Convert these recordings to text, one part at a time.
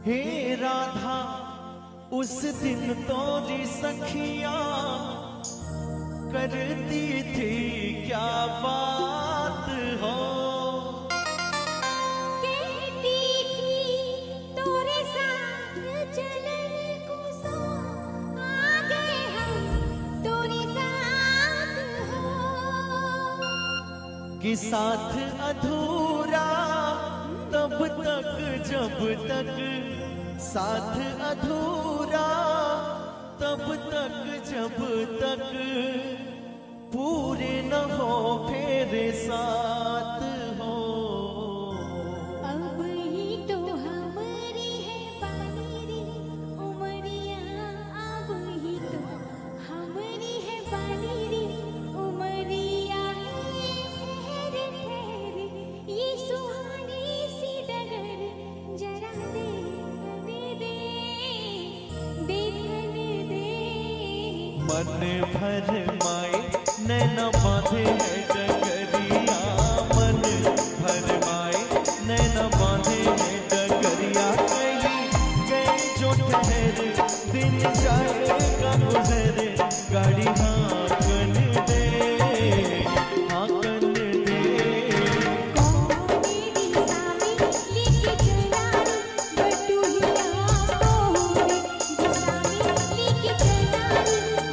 हे राधा उस दिन तोरी सखिया करती थी क्या बात हो। कहती थी तोरे साथ चलन को सो आगे हम तोरे साथ हो। कि साथ अधूरा तब तक जब तक साथ अधूरा तब तक जब तक पूरे न हो फेरे साथ हो। अब ही तो हमारी है बानी रे उमरिया, अब ही तो हमारी है बानी रे उमरिया है। ठहरे ठहरे ये सुहानी सी डगर जरा देखने दे, देखने दे। मन भर माए नैना बांधे है डगरिया, मन भर माए नैना बांधे है डगरिया। कहीं गए जो ठहर दिन जाएगा गुजर, गाड़ी हाँकन दे, हाँकन दे। मेरी सामी लेके चला बटुहिया मोरे, सामी लेके चला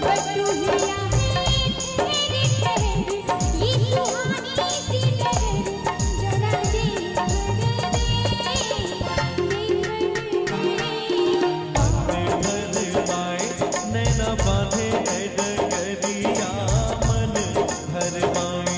बटुहिया है। ठहरे ठहरे ये सुहानी सी डगर जरा देखने दे, मन भर माए नैना बांधे है डगरिया, मन भर माए।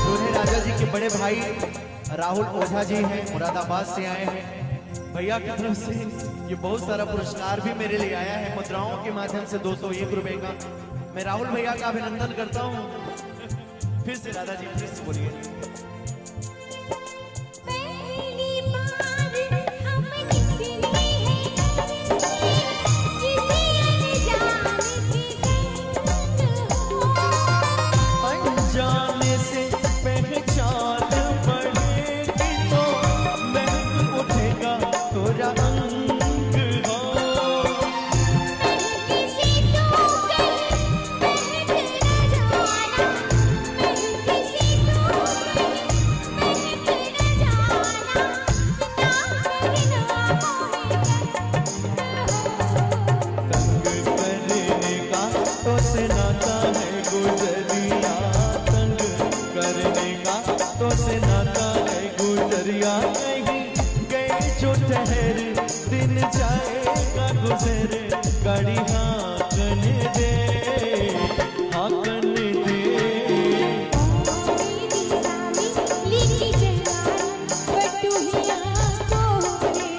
दूल्हे राजा जी के बड़े भाई राहुल ओझा जी हैं, मुरादाबाद से आए हैं। भैया की तरफ से ये बहुत सारा पुरस्कार भी मेरे लिए आया है मुद्राओं के माध्यम से 201 रुपए का। मैं राहुल भैया का अभिनंदन करता हूँ। फिर से राधा जी फिर से बोलिए। पहली बार हम निकले हैं किसी अनजान के संग हो। अनजाने से पहचान पड़ेगी तो महक उठेगा तोरा अंग हो। किसी तो कहीं महक न जाना, किसी तो कहीं महक न जाना, ना करना तंग करने का तो से नाता है गुजरिया, तंग करने का तो से नाता है गुजरिया। कहीं गए जो ठहर दिन जाएगा गुजर, गाड़ी हाँकन दे, हाँकन दे। मेरी सामी लेके चला बटुहिया मोरे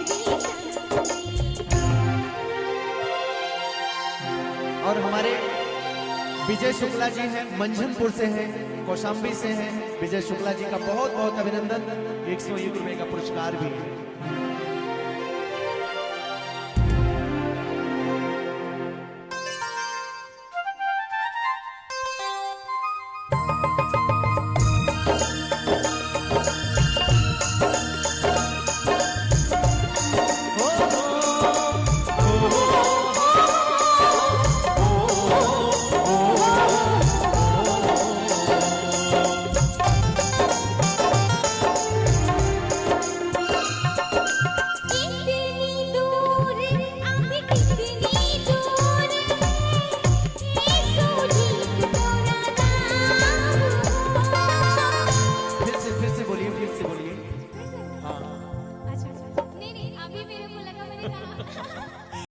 और हमारे विजय शुक्ला जी हैं, मंझनपुर से हैं, कौशाम्बी से हैं। विजय शुक्ला जी का बहुत बहुत अभिनंदन। 101 रुपए का पुरस्कार भी है।